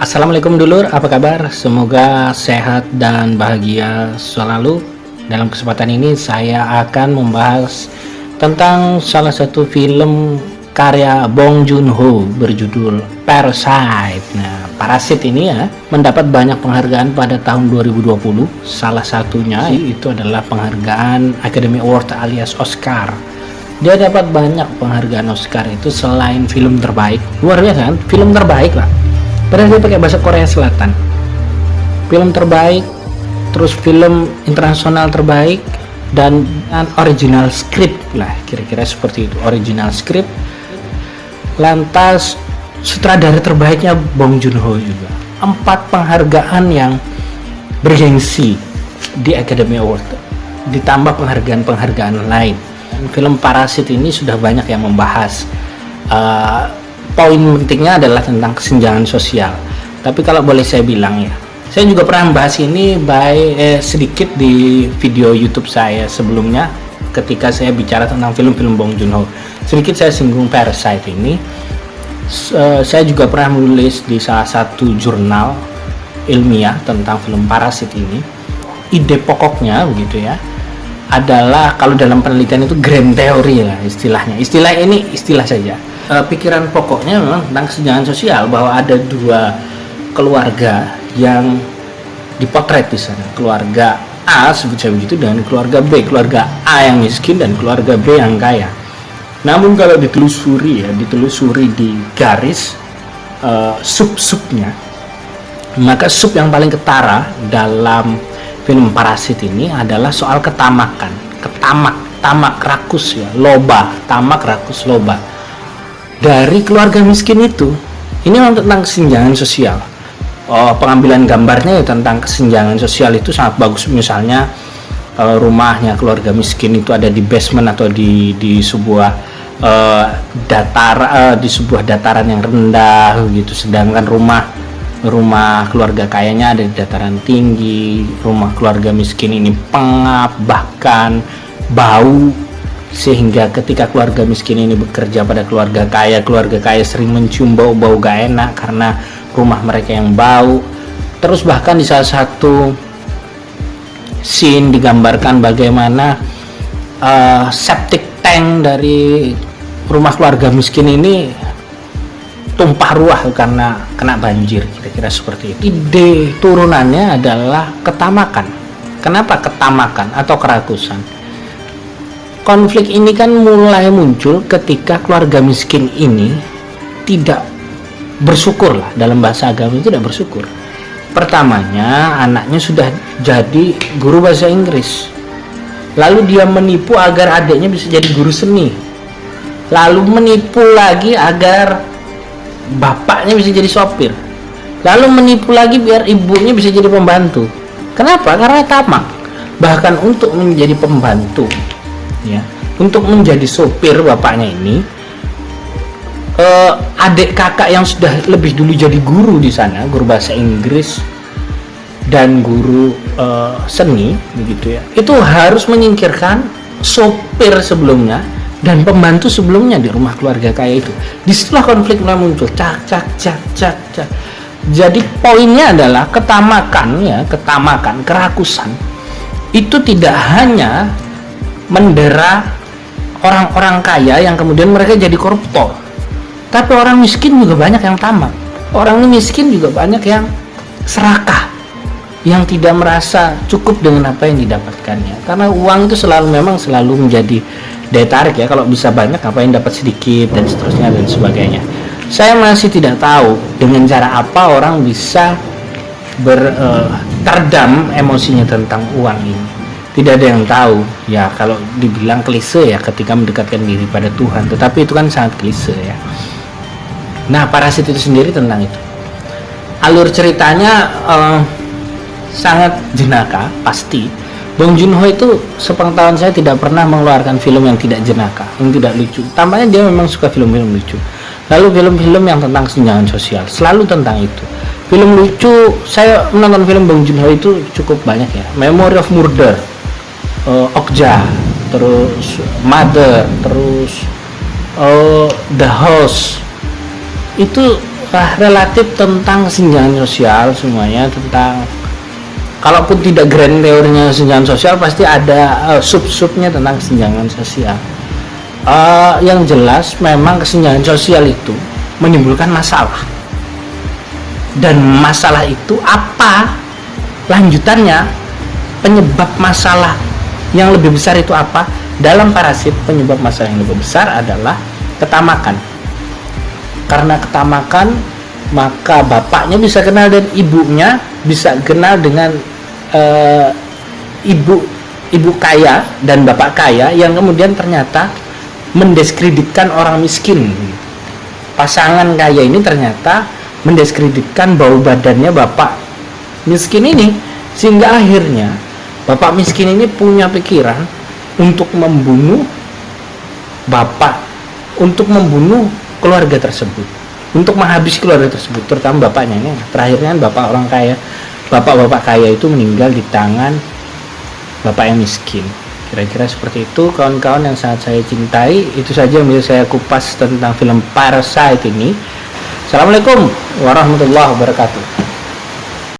Assalamualaikum dulur, apa kabar? Semoga sehat dan bahagia selalu. Dalam kesempatan ini saya akan membahas tentang salah satu film karya Bong Joon-ho berjudul Parasite. Nah, Parasit ini ya mendapat banyak penghargaan pada tahun 2020. Salah satunya itu adalah penghargaan Academy Award alias Oscar. Dia dapat banyak penghargaan Oscar itu selain film terbaik. Luar biasa kan? Film terbaik lah. Padahal dia pakai bahasa Korea Selatan. Film terbaik, terus film internasional terbaik, dan original script lah, kira-kira seperti itu. Original script. Lantas sutradara terbaiknya Bong Joon-ho juga. 4 penghargaan yang bergengsi di Academy Award, ditambah penghargaan-penghargaan lain. Film Parasit ini sudah banyak yang membahas. Poin pentingnya adalah tentang kesenjangan sosial. Tapi kalau boleh saya bilang ya, saya juga pernah membahas ini sedikit di video YouTube saya sebelumnya ketika saya bicara tentang film-film Bong Joon-ho. Sedikit saya singgung Parasite ini. Saya juga pernah menulis di salah satu jurnal ilmiah tentang film Parasit ini. Ide pokoknya begitu ya, adalah kalau dalam penelitian itu grand theory lah istilahnya. Istilah ini istilah saja. Pikiran pokoknya memang tentang kesenjangan sosial, bahwa ada 2 keluarga yang dipotret di sana. Keluarga A sebut saya begitu dengan keluarga B. Keluarga A yang miskin dan keluarga B yang kaya. Namun kalau ditelusuri di garis sub-subnya, maka sub yang paling ketara dalam film Parasit ini adalah soal ketamakan. Tamak rakus ya, loba, tamak rakus loba. Dari keluarga miskin itu, ini memang tentang kesenjangan sosial. Pengambilan gambarnya ya tentang kesenjangan sosial itu sangat bagus. Misalnya kalau rumahnya keluarga miskin itu ada di basement atau di sebuah di sebuah dataran yang rendah gitu, sedangkan rumah keluarga kayanya ada di dataran tinggi. Rumah keluarga miskin ini pengap, bahkan bau, sehingga ketika keluarga miskin ini bekerja pada keluarga kaya sering mencium bau-bau gak enak karena rumah mereka yang bau. Terus bahkan di salah satu scene digambarkan bagaimana septic tank dari rumah keluarga miskin ini tumpah ruah karena kena banjir, kira-kira seperti itu. Ide turunannya adalah ketamakan. Kenapa ketamakan atau kerakusan? Konflik ini kan mulai muncul ketika keluarga miskin ini tidak bersyukur lah, dalam bahasa agama itu tidak bersyukur. Pertamanya anaknya sudah jadi guru bahasa Inggris, lalu dia menipu agar adiknya bisa jadi guru seni, lalu menipu lagi agar bapaknya bisa jadi sopir, lalu menipu lagi biar ibunya bisa jadi pembantu. Kenapa? Karena tamak. Bahkan untuk menjadi pembantu ya, untuk menjadi sopir bapaknya ini, adik kakak yang sudah lebih dulu jadi guru di sana, guru bahasa Inggris dan guru seni begitu ya, itu harus menyingkirkan sopir sebelumnya dan pembantu sebelumnya di rumah keluarga kaya itu. Disitulah konflik mulai muncul, cak. Jadi poinnya adalah ketamakan, kerakusan itu tidak hanya mendera orang-orang kaya yang kemudian mereka jadi koruptor, tapi orang miskin juga banyak yang tamak. Orang miskin juga banyak yang serakah, yang tidak merasa cukup dengan apa yang didapatkannya, karena uang itu memang selalu menjadi daya tarik ya. Kalau bisa banyak, ngapain dapat sedikit, dan seterusnya dan sebagainya. Saya masih tidak tahu dengan cara apa orang bisa terdam emosinya tentang uang ini. Tidak ada yang tahu ya. Kalau dibilang klise ya, ketika mendekatkan diri pada Tuhan, tetapi itu kan sangat klise ya. Nah, Parasit itu sendiri tentang itu. Alur ceritanya sangat jenaka pasti. Bong Joon-ho itu sepengetahuan saya tidak pernah mengeluarkan film yang tidak jenaka, yang tidak lucu. Tampaknya dia memang suka film-film lucu. Lalu film-film yang tentang kesenjangan sosial selalu tentang itu. Film lucu, saya menonton film Bong Joon-ho itu cukup banyak ya. Memory of Murder, Okja, terus Mother, terus The Host, itu relatif tentang kesenjangan sosial semuanya, tentang kalaupun tidak grand teorinya kesenjangan sosial pasti ada sub-subnya tentang kesenjangan sosial. Yang jelas memang kesenjangan sosial itu menimbulkan masalah, dan masalah itu apa lanjutannya, penyebab masalah yang lebih besar itu apa. Dalam parasit, penyebab masalah yang lebih besar adalah ketamakan. Karena ketamakan, maka bapaknya bisa kenal dan ibunya bisa kenal dengan ibu kaya dan bapak kaya, yang kemudian ternyata mendiskreditkan orang miskin. Pasangan kaya ini ternyata mendiskreditkan bau badannya bapak miskin ini, sehingga akhirnya bapak miskin ini punya pikiran untuk membunuh bapak, untuk membunuh keluarga tersebut, untuk menghabisi keluarga tersebut, terutama bapaknya ini. Terakhirnya bapak orang kaya, bapak-bapak kaya itu meninggal di tangan bapak yang miskin. Kira-kira seperti itu kawan-kawan yang sangat saya cintai. Itu saja yang bisa saya kupas tentang film Parasite ini. Assalamualaikum warahmatullahi wabarakatuh.